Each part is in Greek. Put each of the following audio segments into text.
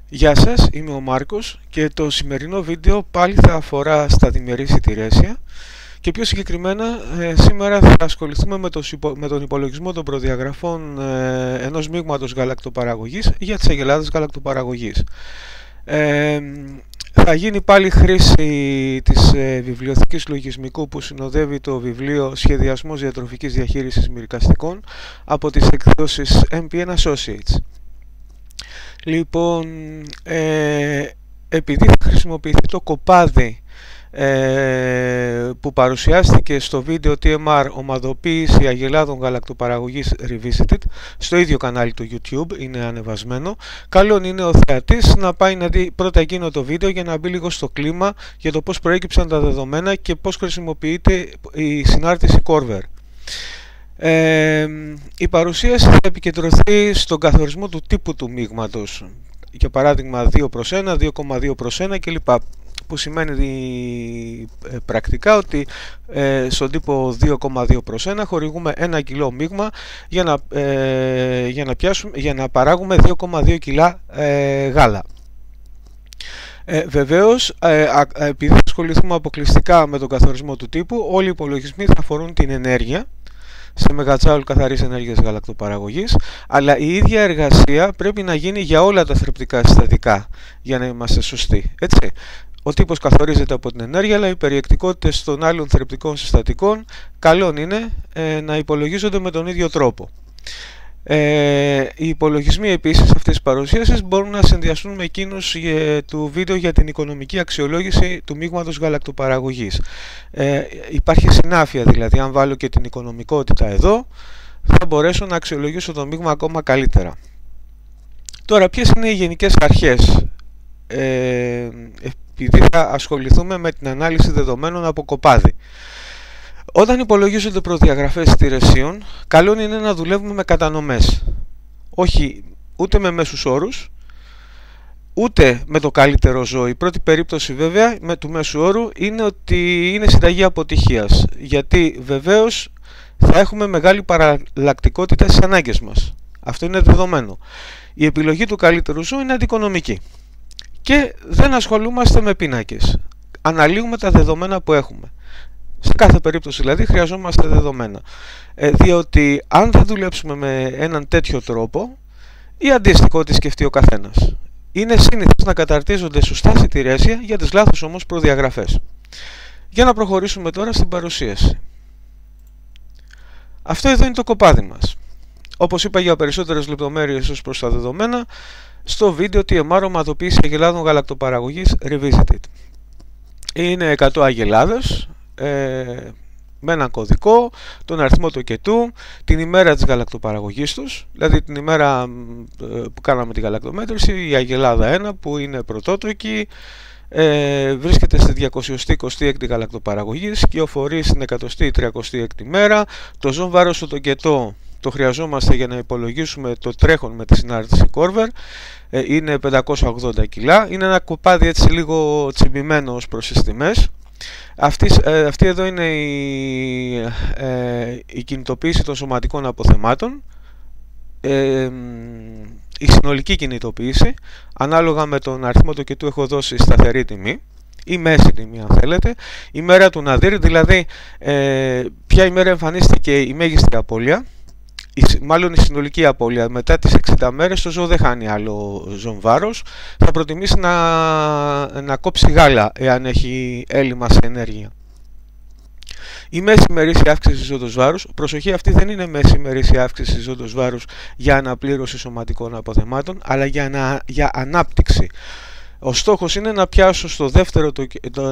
Γεια σας, είμαι ο Μάρκος και το σημερινό βίντεο πάλι θα αφορά στα διμερή σιτηρέσια και πιο συγκεκριμένα σήμερα θα ασχοληθούμε με τον υπολογισμό των προδιαγραφών ενός μείγματος γαλακτοπαραγωγής για τις αγελάδες γαλακτοπαραγωγής. Θα γίνει πάλι χρήση της βιβλιοθήκης λογισμικού που συνοδεύει το βιβλίο «Σχεδιασμός διατροφικής διαχείρισης μυρικαστικών» από τις εκδόσεις MPN Associates. Λοιπόν, επειδή θα χρησιμοποιηθεί το κοπάδι που παρουσιάστηκε στο βίντεο TMR ομαδοποίηση αγελάδων γαλακτοπαραγωγής Revisited στο ίδιο κανάλι του YouTube, είναι ανεβασμένο, καλό είναι ο θεατής να πάει να δει πρώτα εκείνο το βίντεο για να μπει λίγο στο κλίμα για το πώς προέκυψαν τα δεδομένα και πώς χρησιμοποιείται η συνάρτηση Corver. Η παρουσίαση θα επικεντρωθεί στον καθορισμό του τύπου του μείγματος, για παράδειγμα 2:1, 2,2:1 κλπ, που σημαίνει πρακτικά ότι στον τύπο 2,2:1 χορηγούμε 1 κιλό μείγμα για να παράγουμε 2,2 κιλά γάλα. Βεβαίως, επειδή θα ασχοληθούμε αποκλειστικά με τον καθορισμό του τύπου, όλοι οι υπολογισμοί θα αφορούν την ενέργεια σε μεγατζάουλ καθαρής ενέργειας γαλακτοπαραγωγής, αλλά η ίδια εργασία πρέπει να γίνει για όλα τα θρεπτικά συστατικά για να είμαστε σωστοί. Έτσι, ο τύπος καθορίζεται από την ενέργεια, αλλά οι περιεκτικότητες των άλλων θρεπτικών συστατικών καλό είναι να υπολογίζονται με τον ίδιο τρόπο. Οι υπολογισμοί επίσης αυτής της παρουσίασης μπορούν να συνδυαστούν με εκείνους του βίντεο για την οικονομική αξιολόγηση του μείγματος γαλακτοπαραγωγής. Υπάρχει συνάφεια, δηλαδή αν βάλω και την οικονομικότητα εδώ θα μπορέσω να αξιολογήσω το μείγμα ακόμα καλύτερα. Τώρα, ποιες είναι οι γενικές αρχές, επειδή θα ασχοληθούμε με την ανάλυση δεδομένων από κοπάδι. Όταν υπολογίζονται προδιαγραφές σιτηρεσίων, καλό είναι να δουλεύουμε με κατανομές. Όχι ούτε με μέσους όρους, ούτε με το καλύτερο ζώο. Η πρώτη περίπτωση βέβαια με του μέσου όρου είναι ότι είναι συνταγή αποτυχίας, γιατί βεβαίως θα έχουμε μεγάλη παραλλακτικότητα στις ανάγκες μας. Αυτό είναι δεδομένο. Η επιλογή του καλύτερου ζώου είναι αντικονομική. Και δεν ασχολούμαστε με πίνακες. Αναλύουμε τα δεδομένα που έχουμε. Σε κάθε περίπτωση δηλαδή χρειαζόμαστε δεδομένα, διότι αν δεν δουλέψουμε με έναν τέτοιο τρόπο ή αντίστοιχο ό,τι σκεφτεί ο καθένας, είναι σύνηθες να καταρτίζονται σωστά σιτηρέσια για τις λάθος όμως προδιαγραφές. Για να προχωρήσουμε τώρα στην παρουσίαση. Αυτό εδώ είναι το κοπάδι μας. Όπως είπα, για περισσότερες λεπτομέρειες ως προς τα δεδομένα, στο βίντεο TMR ομαδοποίηση αγελάδων γαλακτοπαραγωγής Revisited. Είναι 100 αγελάδες με έναν κωδικό, τον αριθμό τοκετού, την ημέρα της γαλακτοπαραγωγής τους, δηλαδή την ημέρα που κάναμε τη γαλακτομέτρηση, η αγελάδα 1 που είναι πρωτότοκη, βρίσκεται στη 226η γαλακτοπαραγωγής, κυοφορεί στην 136η μέρα. Το ζώο βάρος στο τοκετό το χρειαζόμαστε για να υπολογίσουμε το τρέχον με τη συνάρτηση Corver, είναι 580 κιλά. Είναι ένα κοπάδι έτσι λίγο τσιμπημένο ως προς τις τιμές. Αυτή εδώ είναι η κινητοποίηση των σωματικών αποθεμάτων, η συνολική κινητοποίηση. Ανάλογα με τον αριθμό τοκετού έχω δώσει σταθερή τιμή ή μέση τιμή αν θέλετε. Η μέρα του ναδύρ, δηλαδή ποια ημέρα εμφανίστηκε η μέγιστη απώλεια, μάλλον η συνολική απώλεια. Μετά τις 60 μέρες το ζώο δεν χάνει άλλο ζώο βάρος, θα προτιμήσει να κόψει γάλα εάν έχει έλλειμμα σε ενέργεια. Η μέση ημερήσια αύξηση ζώντος βάρους, προσοχή, αυτή δεν είναι μέση ημερήσια αύξηση ζώντος βάρους για αναπλήρωση σωματικών αποθεμάτων, αλλά για ανάπτυξη. Ο στόχος είναι να πιάσω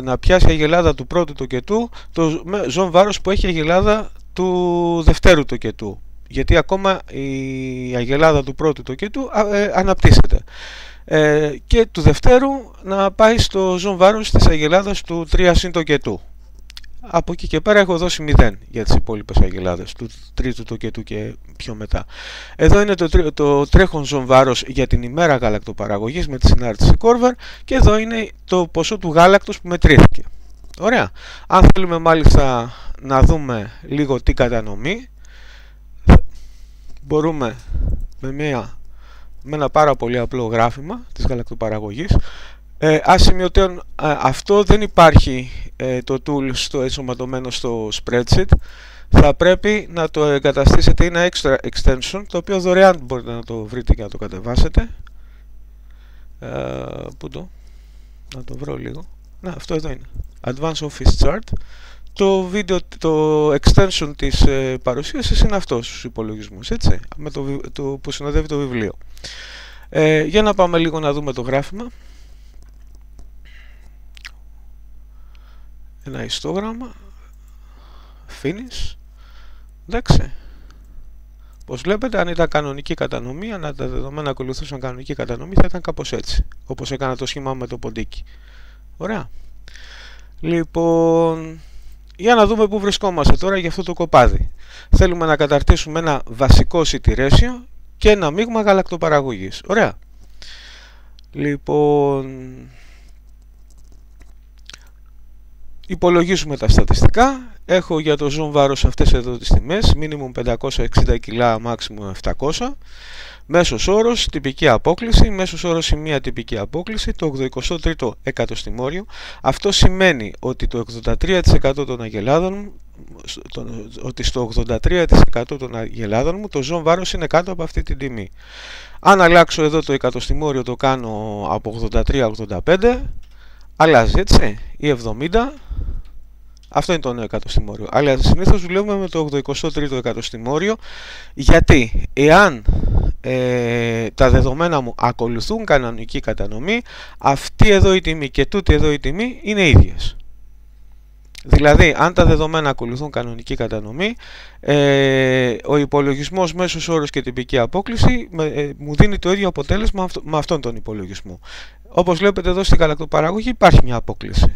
να πιάσει η αγελάδα του πρώτου τοκετού το ζώο βάρος που έχει αγελάδα του δευτέρου τοκετού, γιατί ακόμα η αγελάδα του πρώτου τοκετού αναπτύσσεται, και του δευτέρου να πάει στο ζώο βάρος της αγελάδας του 3 συν τοκετού. Από εκεί και πέρα έχω δώσει 0 για τις υπόλοιπες αγελάδες του τρίτου τοκετού και πιο μετά. Εδώ είναι το τρέχον ζώο βάρος για την ημέρα γαλακτοπαραγωγής με τη συνάρτηση Corver, και εδώ είναι το ποσό του γάλακτος που μετρήθηκε. Ωραία. Αν θέλουμε μάλιστα να δούμε λίγο τι κατανομή, μπορούμε με μια με ένα πάρα πολύ απλό γράφημα της γαλακτοπαραγωγής. Ασημειωτέων, αυτό δεν υπάρχει το tool στο ενσωματωμένο στο spreadsheet. Θα πρέπει να το εγκαταστήσετε, είναι extra extension, το οποίο δωρεάν μπορείτε να το βρείτε και να το κατεβάσετε. Να το βρω λίγο. Αυτό εδώ είναι. Advanced Office Chart. Το extension της παρουσίασης είναι αυτό στους υπολογισμούς, έτσι, με το που συνοδεύει το βιβλίο. Για να πάμε λίγο να δούμε το γράφημα. Ένα ιστόγραμμα. Finish. Εντάξει. Όπως βλέπετε, αν ήταν κανονική κατανομή, αν τα δεδομένα ακολουθούσαν κανονική κατανομή, θα ήταν κάπως έτσι, όπως έκανα το σχήμα με το ποντίκι. Ωραία. Λοιπόν, για να δούμε πού βρισκόμαστε τώρα για αυτό το κοπάδι. Θέλουμε να καταρτήσουμε ένα βασικό city ratio και ένα μείγμα γαλακτοπαραγωγής. Ωραία. Λοιπόν, υπολογίζουμε τα στατιστικά. Έχω για το ζώο βάρος αυτές εδώ τις τιμές, minimum 560 κιλά, maximum 700. Μέσος όρος, τυπική απόκλιση, μέσος όρος η μία τυπική απόκλιση, το 83ο εκατοστημόριο. Αυτό σημαίνει ότι το 83% των αγελάδων, ότι στο 83% των αγελάδων μου το ζώο βάρος είναι κάτω από αυτή την τιμή. Αν αλλάξω εδώ το εκατοστημόριο, το κάνω από 83-85, αλλάζει, έτσι, ή 70. Αυτό είναι το νέο εκατοστημόριο. Αλλά συνήθως δουλεύουμε με το 83ο εκατοστημόριο, γιατί εάν τα δεδομένα μου ακολουθούν κανονική κατανομή, αυτή εδώ η τιμή και τούτη εδώ η τιμή είναι ίδιες. Δηλαδή, αν τα δεδομένα ακολουθούν κανονική κατανομή, ο υπολογισμός μέσος όρος και τυπική απόκλιση μου δίνει το ίδιο αποτέλεσμα με αυτόν τον υπολογισμό. Όπως βλέπετε εδώ στην γαλακτοπαραγωγή υπάρχει μια απόκλιση,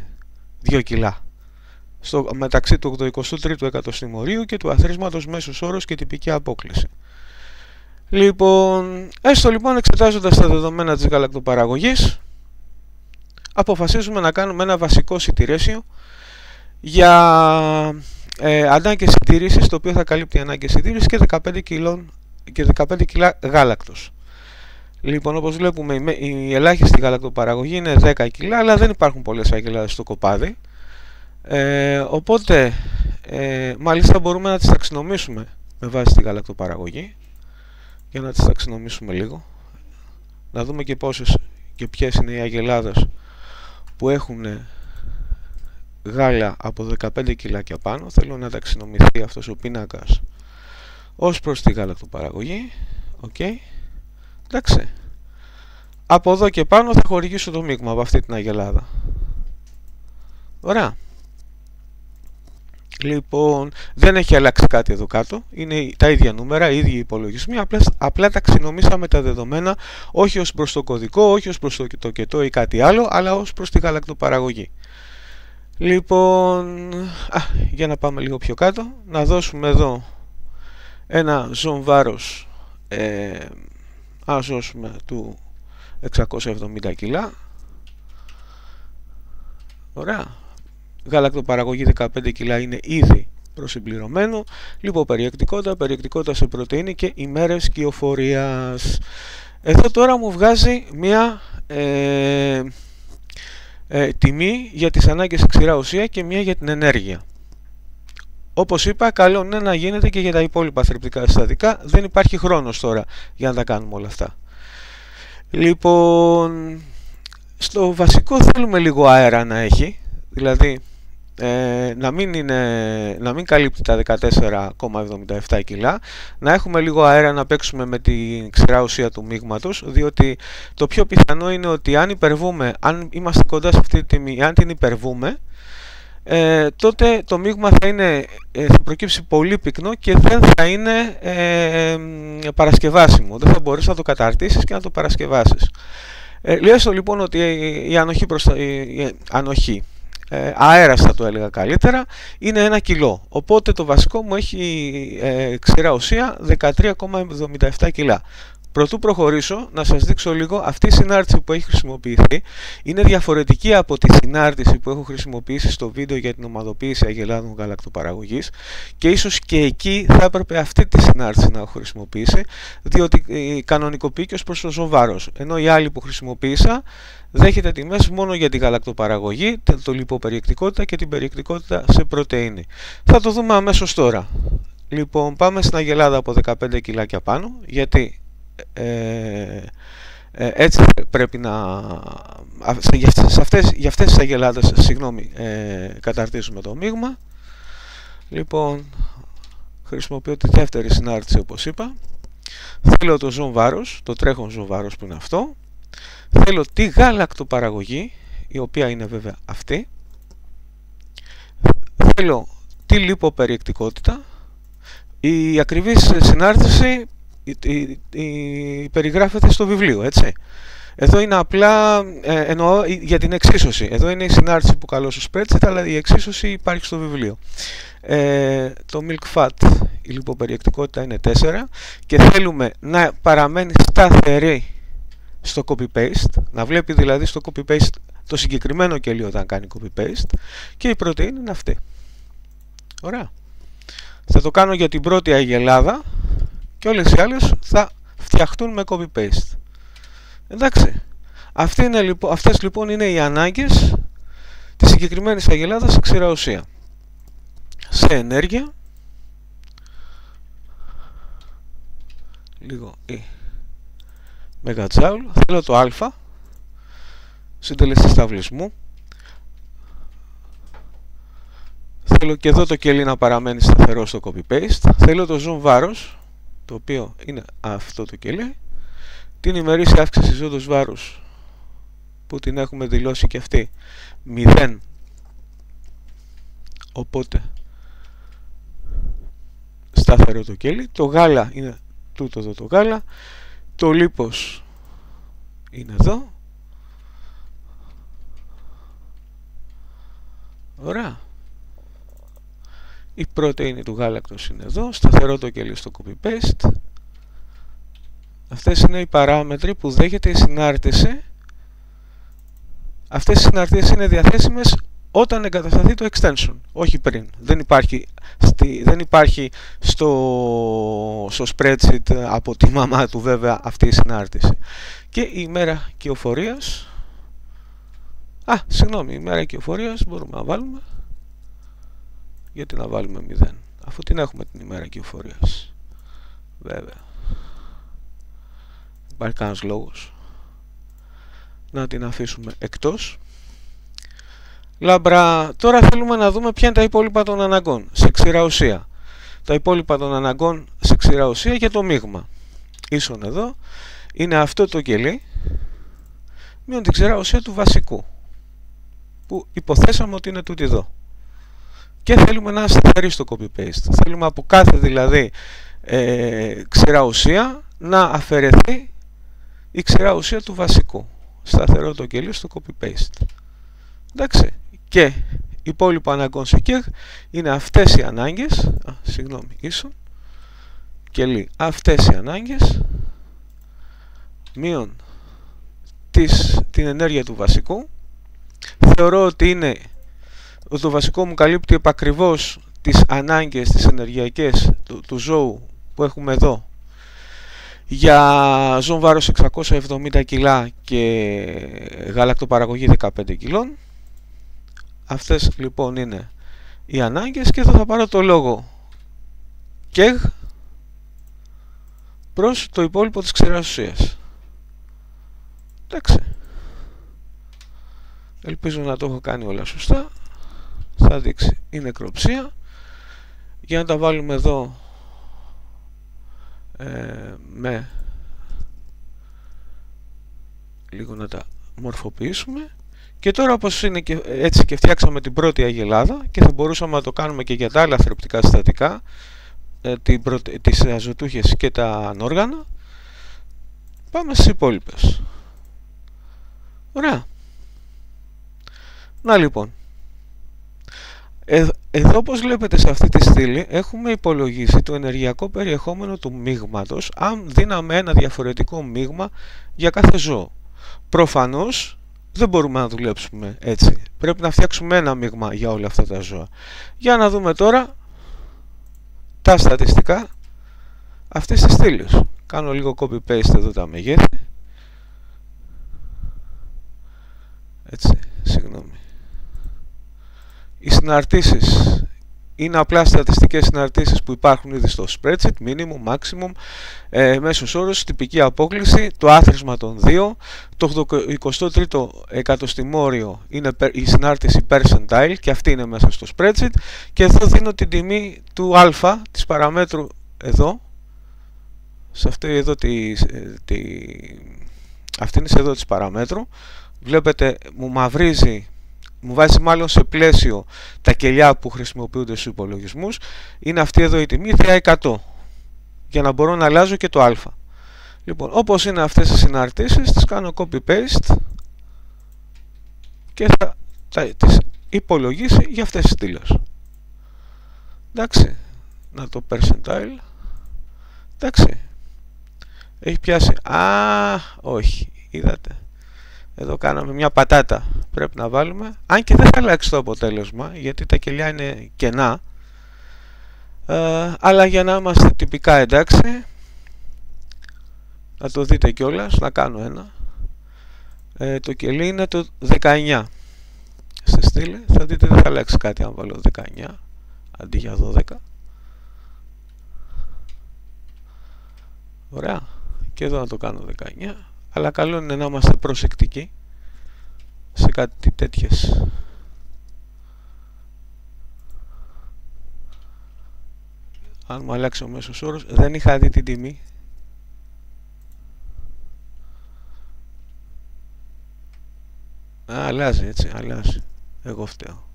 2 κιλά. Μεταξύ του 83ου εκατοστημορίου και του αθροίσματος μέσος όρος και τυπική απόκλιση. Λοιπόν, έστω λοιπόν εξετάζοντας τα δεδομένα της γαλακτοπαραγωγής, αποφασίζουμε να κάνουμε ένα βασικό city ratio για ανάγκες συντήρησης, το οποίο θα καλύπτει ανάγκες συντήρησης και 15 κιλά γάλακτος. Λοιπόν, όπως βλέπουμε, η ελάχιστη γαλακτοπαραγωγή είναι 10 κιλά, αλλά δεν υπάρχουν πολλές αγελάδες στο κοπάδι. Οπότε μάλιστα μπορούμε να τις ταξινομήσουμε με βάση τη γαλακτοπαραγωγή. Για να τις ταξινομήσουμε λίγο, να δούμε και πόσες και ποιες είναι οι αγελάδες που έχουν γάλα από 15 κιλά και πάνω. Θέλω να ταξινομηθεί αυτός ο πίνακας ως προς τη γαλακτοπαραγωγή. Εντάξει. Από εδώ και πάνω θα χορηγήσω το μείγμα από αυτή την αγελάδα. Ωραία. Λοιπόν, δεν έχει αλλάξει κάτι εδώ κάτω, είναι τα ίδια νούμερα, οι ίδιοι υπολογισμοί, απλά ταξινομήσαμε τα δεδομένα όχι ως προς το κωδικό, όχι ως προς το κετό ή κάτι άλλο, αλλά ως προς τη γαλακτοπαραγωγή. Λοιπόν, για να πάμε λίγο πιο κάτω, να δώσουμε εδώ ένα ζώο βάρος, ας δώσουμε του 670 κιλά. Ωραία. Γαλακτοπαραγωγή 15 κιλά είναι ήδη προσυμπληρωμένο. Περιεκτικότητα σε πρωτεΐνη και ημέρες κυοφορίας. Εδώ τώρα μου βγάζει μια τιμή για τις ανάγκες σε ξηρά ουσία και μια για την ενέργεια. Όπως είπα, καλό είναι να γίνεται και για τα υπόλοιπα θρεπτικά συστατικά. Δεν υπάρχει χρόνος τώρα για να τα κάνουμε όλα αυτά. Λοιπόν, στο βασικό θέλουμε λίγο αέρα να έχει, δηλαδή να μην καλύπτει τα 14,77 κιλά, να έχουμε λίγο αέρα να παίξουμε με την ξηρά ουσία του μείγματος, διότι το πιο πιθανό είναι ότι αν αν είμαστε κοντά σε αυτή τη τιμή, αν την υπερβούμε, τότε το μείγμα θα προκύψει πολύ πυκνό και δεν θα είναι παρασκευάσιμο, δεν θα μπορείς να το καταρτήσεις και να το παρασκευάσεις. Λέω λοιπόν ότι η ανοχή αέρας, θα το έλεγα καλύτερα, είναι 1 κιλό, οπότε το βασικό μου έχει ξηρά ουσία 13,77 κιλά. Προτού προχωρήσω, να σας δείξω λίγο αυτή η συνάρτηση που έχει χρησιμοποιηθεί. Είναι διαφορετική από τη συνάρτηση που έχω χρησιμοποιήσει στο βίντεο για την ομαδοποίηση αγελάδων γαλακτοπαραγωγής και ίσως και εκεί θα έπρεπε αυτή τη συνάρτηση να έχω χρησιμοποιήσει, διότι κανονικοποιεί και ως προς το ζωβάρος. Ενώ η άλλη που χρησιμοποίησα δέχεται τιμές μόνο για τη γαλακτοπαραγωγή, το λιποπεριεκτικότητα και την περιεκτικότητα σε πρωτεΐνη. Θα το δούμε αμέσως τώρα. Λοιπόν, πάμε στην αγελάδα από 15 κιλάκια πάνω, γιατί έτσι πρέπει να... Για αυτές τις αγελάδες, καταρτίζουμε το μείγμα. Λοιπόν, χρησιμοποιώ τη δεύτερη συνάρτηση όπως είπα. Θέλω το ζώο βάρος, το τρέχον ζώο βάρος που είναι αυτό. Θέλω τη γαλακτοπαραγωγή, η οποία είναι βέβαια αυτή. Θέλω τη λιποπεριεκτικότητα. Η ακριβής συνάρτηση περιγράφεται στο βιβλίο, έτσι. Εδώ είναι απλά, εννοώ για την εξίσωση. Εδώ είναι η συνάρτηση που καλώ στο spreadsheet, αλλά η εξίσωση υπάρχει στο βιβλίο. Το milk fat, η λιποπεριεκτικότητα είναι 4 και θέλουμε να παραμένει σταθερή στο copy-paste, να βλέπει δηλαδή στο copy-paste το συγκεκριμένο κελί όταν κάνει copy-paste, και η πρωτεΐνη είναι αυτή. Ωραία. Θα το κάνω για την πρώτη αγελάδα και όλες οι άλλες θα φτιαχτούν με copy-paste. Εντάξει. Αυτές λοιπόν είναι οι ανάγκες της συγκεκριμένης αγελάδας σε ξηρά ουσία. Σε ενέργεια, λίγο η μεγατζάουλ, θέλω το α, συντελεστή σταυλισμού. Θέλω και εδώ το κελί να παραμένει σταθερό στο copy-paste. Θέλω το zoom βάρος, το οποίο είναι αυτό το κελί. Την ημερήσια αύξηση ζώντος βάρους, που την έχουμε δηλώσει και αυτή 0. Οπότε σταθερό το κέλι. Το γάλα είναι τούτο εδώ το γάλα. Το λίπος είναι εδώ. Ωραία. Η πρωτεΐνη του γάλακτος είναι εδώ. Σταθερό το κελί στο copy-paste. Αυτές είναι οι παράμετροι που δέχεται η συνάρτηση. Αυτές οι συναρτήσεις είναι διαθέσιμες όταν εγκατασταθεί το extension, όχι πριν. Δεν υπάρχει στο spreadsheet από τη μαμά του βέβαια αυτή η συνάρτηση. Και η ημέρα κυοφορίας, η ημέρα κυοφορίας μπορούμε να βάλουμε. Γιατί να βάλουμε 0, αφού την έχουμε την ημέρα κυοφορίας. Βέβαια. Υπάρχει κανένας λόγος να την αφήσουμε εκτός. Λαμπρά, τώρα θέλουμε να δούμε ποια είναι τα υπόλοιπα των αναγκών σε ξηρά ουσία. Τα υπόλοιπα των αναγκών σε ξηρά ουσία για το μείγμα. Ίσον εδώ είναι αυτό το κελί μείον την ξηρά ουσία του βασικού, που υποθέσαμε ότι είναι τούτη εδώ. Και θέλουμε να σταθερεί στο copy-paste. Θέλουμε από κάθε δηλαδή ξηρά ουσία να αφαιρεθεί η ξηρά ουσία του βασικού. Σταθερό το κελί στο copy-paste. Εντάξει. Και υπόλοιπο αναγκών σε κεγ είναι αυτές οι ανάγκες. Ίσον κελί αυτές οι ανάγκες μείον την ενέργεια του βασικού. Θεωρώ ότι το βασικό μου καλύπτει επακριβώς τις ανάγκες τις ενεργειακές του ζώου που έχουμε εδώ για ζώο βάρος 670 κιλά και γαλακτοπαραγωγή 15 κιλών. Αυτές λοιπόν είναι οι ανάγκες και εδώ θα πάρω το λόγο κεγ προς το υπόλοιπο της ξηράς ουσίας. Εντάξει. Ελπίζω να το έχω κάνει όλα σωστά. Θα δείξει η νεκροψία. Για να τα βάλουμε εδώ λίγο να τα μορφοποιήσουμε. Και τώρα όπως είναι και έτσι και φτιάξαμε την πρώτη αγελάδα και θα μπορούσαμε να το κάνουμε και για τα άλλα θρεπτικά συστατικά, τις αζωτούχες και τα ανόργανα, πάμε στις υπόλοιπες. Ωραία. Να λοιπόν, Εδώ όπως βλέπετε σε αυτή τη στήλη έχουμε υπολογίσει το ενεργειακό περιεχόμενο του μείγματος αν δίναμε ένα διαφορετικό μείγμα για κάθε ζώο. Προφανώς δεν μπορούμε να δουλέψουμε έτσι. Πρέπει να φτιάξουμε ένα μείγμα για όλα αυτά τα ζώα. Για να δούμε τώρα τα στατιστικά αυτής της στήλης. Κάνω λίγο copy-paste εδώ τα μεγέθη. Έτσι, συγγνώμη. Οι συναρτήσεις είναι απλά στατιστικές συναρτήσεις που υπάρχουν ήδη στο spreadsheet, minimum, maximum, μέσος όρος, τυπική απόκλιση, το άθροισμα των 2, το 23ο εκατοστημόριο είναι η συνάρτηση percentile και αυτή είναι μέσα στο spreadsheet και εδώ δίνω την τιμή του α, της παραμέτρου εδώ, σε αυτή εδώ αυτή είναι εδώ της παραμέτρου, βλέπετε μου μαυρίζει. Μου βάζει μάλλον σε πλαίσιο τα κελιά που χρησιμοποιούνται στους υπολογισμούς. Είναι αυτή εδώ η τιμή 100 για να μπορώ να αλλάζω και το α. Λοιπόν, όπως είναι αυτές οι συναρτήσεις, τις κάνω copy-paste και θα τις υπολογίσει για αυτές τις στήλες. Εντάξει, να το percentile. Εντάξει, έχει πιάσει. Όχι, είδατε. Εδώ κάναμε μια πατάτα, πρέπει να βάλουμε, αν και δεν θα αλλάξει το αποτέλεσμα γιατί τα κελιά είναι κενά, αλλά για να είμαστε τυπικά εντάξει, να το δείτε κιόλας, να κάνω ένα, το κελί είναι το 19 στη στήλη, θα δείτε δεν θα αλλάξει κάτι αν βάλω 19 αντί για 12. Ωραία, και εδώ να το κάνω 19. Αλλά καλό είναι να είμαστε προσεκτικοί σε κάτι τέτοιες. Αν μου αλλάξει ο μέσος όρος, δεν είχα δει την τιμή. Αλλάζει έτσι, αλλάζει. Εγώ φταίω.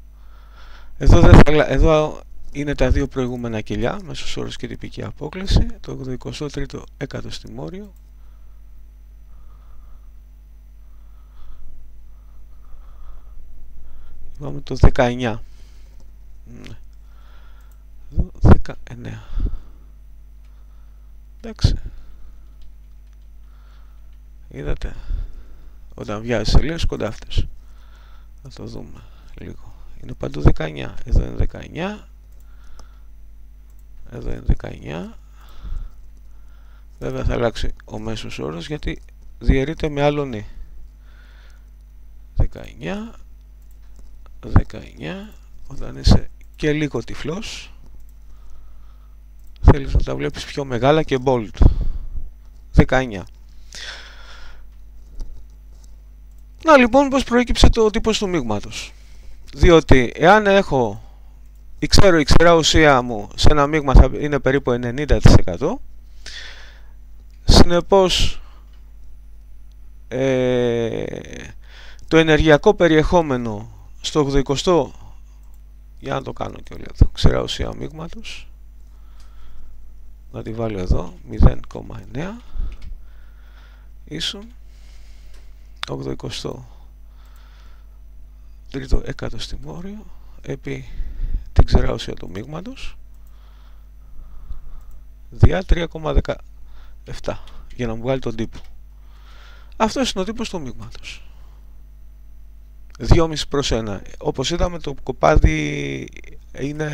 Εδώ είναι τα δύο προηγούμενα κελιά, μέσος όρος και τυπική απόκλιση, το 23ο εκατοστημόριο. Πάμε το 19. Εδώ 19. Εντάξει. Είδατε. Όταν βιάζει σελίδες κοντά αυτές. Θα το δούμε λίγο. Είναι παντού 19. Εδώ είναι 19. Εδώ είναι 19. Βέβαια θα αλλάξει ο μέσος όρος γιατί διαιρείται με άλλο νη. 19. 19, όταν είσαι και λίγο τυφλός θέλεις να τα βλέπεις πιο μεγάλα και bold. 19. Να λοιπόν πως προέκυψε το τύπος του μείγματος, διότι εάν έχω η ξερά ουσία μου σε ένα μείγμα θα είναι περίπου 90%, συνεπώς το ενεργειακό περιεχόμενο στο 80, για να το κάνω και όλο εδώ, ξερά ουσία μείγματος, να τη βάλω εδώ 0,9 ίσον 83ο εκατοστημόριο επί την ξερά ουσία του μείγματος διά 3,17 για να μου βγάλει τον τύπο. Αυτός είναι ο τύπος του μείγματος. 2,5 προς 1. Όπως είδαμε το κοπάδι είναι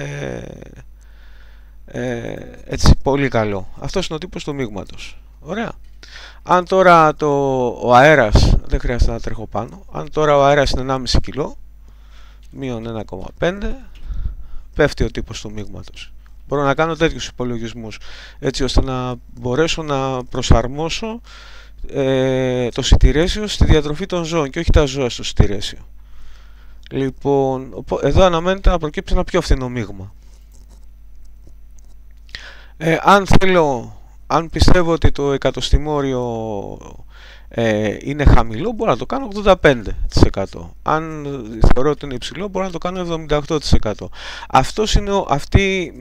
έτσι πολύ καλό. Αυτός είναι ο τύπος του μείγματος. Ωραία. Αν τώρα ο αέρας, δεν χρειάζεται να τρέχω πάνω, αν τώρα ο αέρας είναι 1,5 κιλό, μείον 1,5, πέφτει ο τύπος του μείγματος. Μπορώ να κάνω τέτοιους υπολογισμούς, έτσι ώστε να μπορέσω να προσαρμόσω το σιτηρέσιο στη διατροφή των ζώων και όχι τα ζώα στο σιτηρέσιο. Λοιπόν, εδώ αναμένεται να προκύψει ένα πιο φθηνό μείγμα. Αν πιστεύω ότι το εκατοστημόριο είναι χαμηλό, μπορώ να το κάνω 85%. Αν θεωρώ ότι είναι υψηλό, μπορώ να το κάνω 78%. Αυτή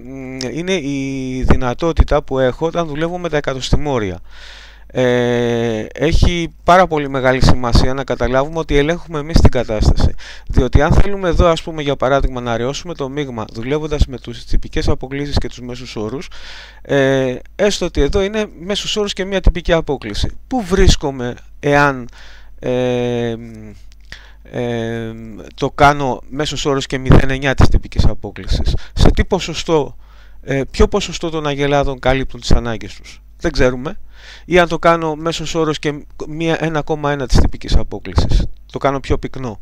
είναι η δυνατότητα που έχω όταν δουλεύω με τα εκατοστημόρια. έχει πάρα πολύ μεγάλη σημασία να καταλάβουμε ότι ελέγχουμε εμείς την κατάσταση. Διότι αν θέλουμε εδώ, ας πούμε, για παράδειγμα, να αραιώσουμε το μείγμα δουλεύοντας με τις τυπικές αποκλίσεις και τους μέσους όρους, έστω ότι εδώ είναι μέσους όρους και μια τυπική απόκλιση. Πού βρίσκομαι εάν το κάνω μέσος όρος και 0,9 της τυπικής απόκλισης? Σε τι ποσοστό, ποιο ποσοστό των αγελάδων καλύπτουν τις ανάγκες τους? Δεν ξέρουμε. Ή αν το κάνω μέσος όρος και 1,1 της τυπικής απόκλισης, το κάνω πιο πυκνό?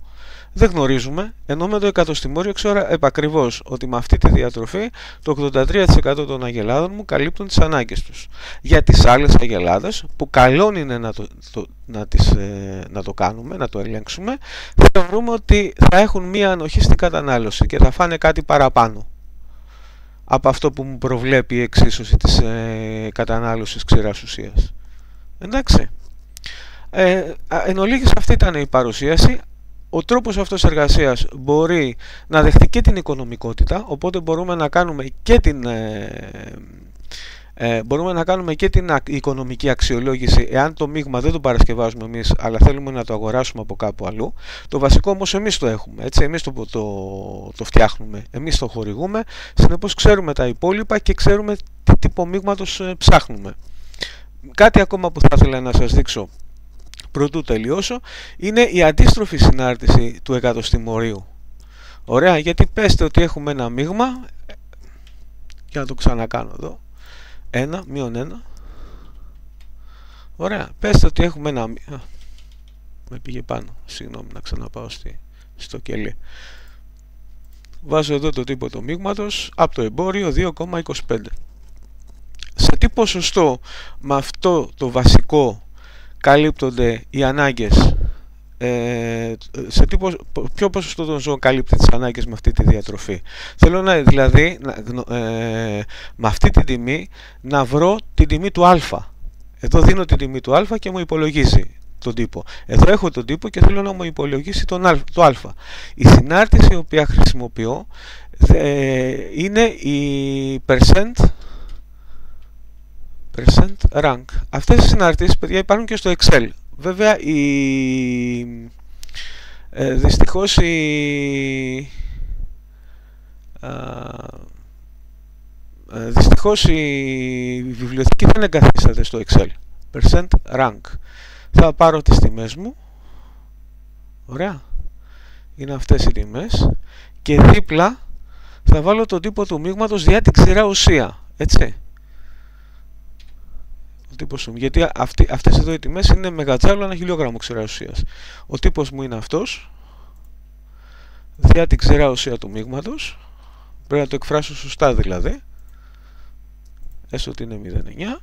Δεν γνωρίζουμε, ενώ με το εκατοστημόριο ξέρω επακριβώς ότι με αυτή τη διατροφή το 83% των αγελάδων μου καλύπτουν τις ανάγκες τους. Για τις άλλες αγελάδες, που καλό είναι να το κάνουμε, να το ελέγξουμε, θεωρούμε ότι θα έχουν μία ανοχή στην κατανάλωση και θα φάνε κάτι παραπάνω από αυτό που μου προβλέπει η εξίσωση της κατανάλωσης ξηράς ουσίας. Εντάξει. Εν ολίγης, αυτή ήταν η παρουσίαση. Ο τρόπος αυτός εργασίας μπορεί να δεχτεί και την οικονομικότητα, οπότε μπορούμε να κάνουμε και την οικονομική αξιολόγηση εάν το μείγμα δεν το παρασκευάζουμε εμείς, αλλά θέλουμε να το αγοράσουμε από κάπου αλλού. Το βασικό όμως εμείς το έχουμε, έτσι, εμείς το φτιάχνουμε, εμείς το χορηγούμε, συνεπώς ξέρουμε τα υπόλοιπα και ξέρουμε τι τύπο μείγματος ψάχνουμε. Κάτι ακόμα που θα ήθελα να σας δείξω πρωτού τελειώσω είναι η αντίστροφη συνάρτηση του εκατοστημορίου. Ωραία, γιατί πέστε ότι έχουμε ένα μείγμα, για να το ξανακάνω εδώ, 1, μείον 1. Ωραία, πέστε ότι έχουμε ένα... με πήγε πάνω, συγγνώμη, να ξαναπάω στο κελί. Βάζω εδώ το τύπο του μείγματος από το εμπόριο 2,25. Σε τι ποσοστό με αυτό το βασικό καλύπτονται οι ανάγκες, ποιο ποσοστό των ζώων καλύπτει τις ανάγκες με αυτή τη διατροφή? Θέλω δηλαδή με αυτή την τιμή να βρω την τιμή του α. Εδώ δίνω την τιμή του α και μου υπολογίζει τον τύπο. Εδώ έχω τον τύπο και θέλω να μου υπολογίσει το α. Η συνάρτηση η οποία χρησιμοποιώ είναι η percent rank. Αυτές οι συναρτήσεις, παιδιά, υπάρχουν και στο Excel. Βέβαια, δυστυχώς η βιβλιοθήκη δεν εγκαθίσταται στο Excel. Percent rank. Θα πάρω τις τιμές μου. Ωραία. Είναι αυτές οι τιμές. Και δίπλα θα βάλω τον τύπο του μείγματος διά την ξηρά ουσία. Έτσι. Γιατί αυτές εδώ οι τιμές είναι μεγατζάουλο ανά χιλιόγραμμο ξηράς ουσίας. Ο τύπος μου είναι αυτός, διά την ξηρά ουσία του μείγματος. Πρέπει να το εκφράσω σωστά δηλαδή, έστω ότι είναι 0,9.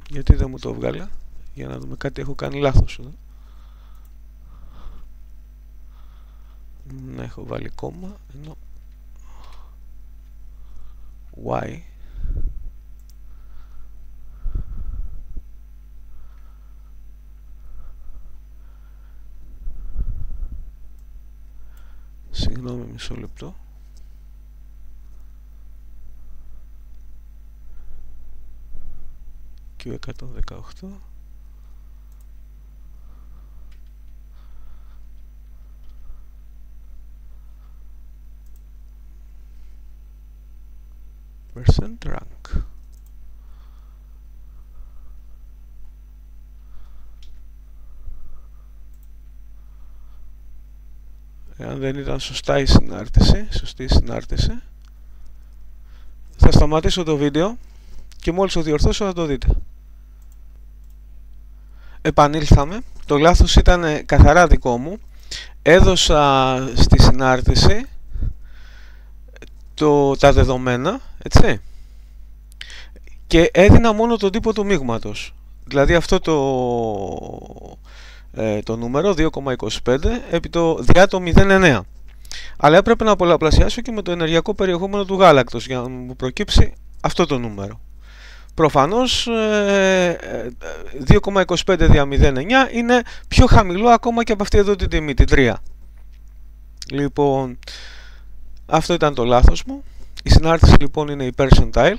Γιατί δεν μου το βγάλα? Για να δούμε, κάτι έχω κάνει λάθος εδώ. Να έχω βάλει κόμμα, ενώ Y συγγνώμη, μισό λεπτό. Q118 percent rank. Εάν δεν ήταν σωστή η συνάρτηση, θα σταματήσω το βίντεο και μόλις το διορθώσω θα το δείτε. Επανήλθαμε. Το λάθος ήταν καθαρά δικό μου. Έδωσα στη συνάρτηση τα δεδομένα, έτσι, και έδινα μόνο τον τύπο του μείγματος. Δηλαδή αυτό το νούμερο 2,25 επί το διά το 0,9. Αλλά έπρεπε να πολλαπλασιάσω και με το ενεργειακό περιεχόμενο του γάλακτος για να μου προκύψει αυτό το νούμερο. Προφανώς 2,25 δια 0,9 είναι πιο χαμηλό ακόμα και από αυτή εδώ την τιμή, την 3. Λοιπόν, αυτό ήταν το λάθος μου. Η συνάρτηση λοιπόν είναι η percentile,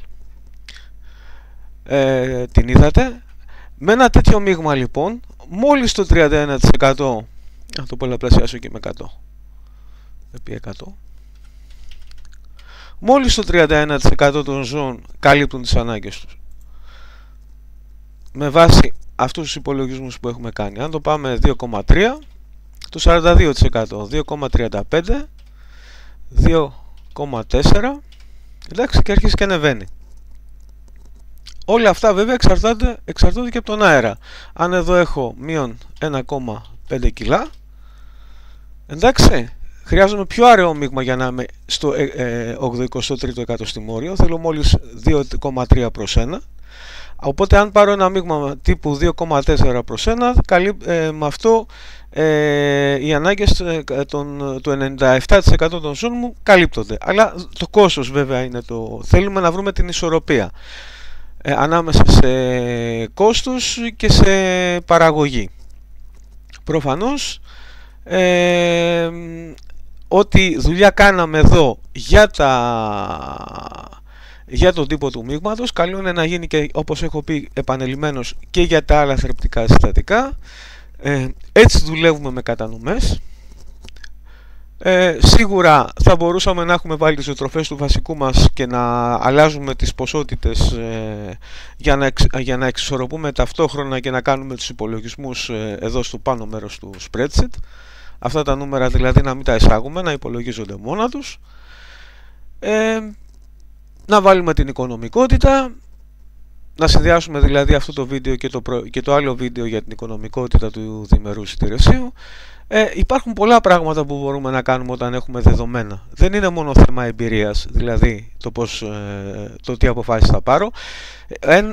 την είδατε. Με ένα τέτοιο μείγμα λοιπόν, μόλις το 31%, να το πολλαπλασιάσω και με 100, επί 100, μόλις το 31% των ζώων καλύπτουν τις ανάγκες τους. Με βάση αυτούς τους υπολογισμούς που έχουμε κάνει, αν το πάμε 2,3, το 42%, 2,35, 2,4, εντάξει, και αρχίζει και ανεβαίνει. Όλα αυτά βέβαια εξαρτώνται και από τον αέρα. Αν εδώ έχω μείον 1,5 κιλά, εντάξει, χρειάζομαι πιο αραιό μείγμα για να είμαι στο 83ο εκατοστημόριο. Θέλω μόλις 2,3 προς 1. Οπότε αν πάρω ένα μείγμα τύπου 2,4 προς 1, με αυτό οι ανάγκες του 97% των ζώων μου καλύπτονται. Αλλά το κόστος βέβαια είναι θέλουμε να βρούμε την ισορροπία ανάμεσα σε κόστος και σε παραγωγή. Προφανώς ό,τι δουλειά κάναμε εδώ για τον τύπο του μείγματος, καλό είναι να γίνει και, όπως έχω πει επανελειμμένως, και για τα άλλα θρεπτικά συστατικά. Έτσι δουλεύουμε με κατανομές. Σίγουρα θα μπορούσαμε να έχουμε βάλει τις ζωοτροφές του βασικού μας και να αλλάζουμε τις ποσότητες για να εξισορροπούμε ταυτόχρονα και να κάνουμε τους υπολογισμούς εδώ στο πάνω μέρος του spreadsheet. Αυτά τα νούμερα δηλαδή να μην τα εισάγουμε, να υπολογίζονται μόνα τους. Να βάλουμε την οικονομικότητα, να συνδυάσουμε δηλαδή αυτό το βίντεο και το άλλο βίντεο για την οικονομικότητα του διμερούς υπηρεσίου. Υπάρχουν πολλά πράγματα που μπορούμε να κάνουμε όταν έχουμε δεδομένα. Δεν είναι μόνο θέμα εμπειρίας, δηλαδή το τι αποφάσεις θα πάρω.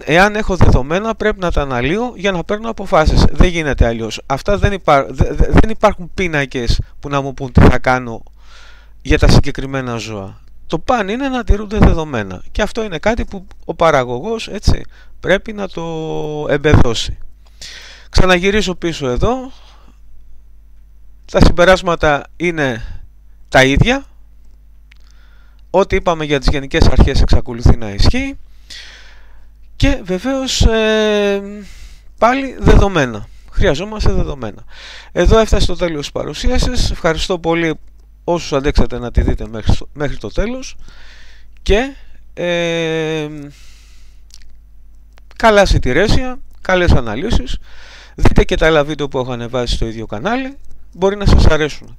Εάν έχω δεδομένα πρέπει να τα αναλύω για να παίρνω αποφάσεις. Δεν γίνεται αλλιώς. Αυτά δεν υπάρχουν πίνακες που να μου πούν τι θα κάνω για τα συγκεκριμένα ζώα. Το παν είναι να τηρούνται δεδομένα. Και αυτό είναι κάτι που ο παραγωγός πρέπει να το εμπεδώσει. Ξαναγυρίζω πίσω εδώ. Τα συμπεράσματα είναι τα ίδια. Ό,τι είπαμε για τις γενικές αρχές εξακολουθεί να ισχύει. Και βεβαίως πάλι δεδομένα. Χρειαζόμαστε δεδομένα. Εδώ έφτασε στο τέλος της παρουσίασης. Ευχαριστώ πολύ όσους αντέξατε να τη δείτε μέχρι το τέλος. Και καλά συντηρέσια, καλές αναλύσεις. Δείτε και τα άλλα βίντεο που έχω ανεβάσει στο ίδιο κανάλι. Μπορεί να σας αρέσουν.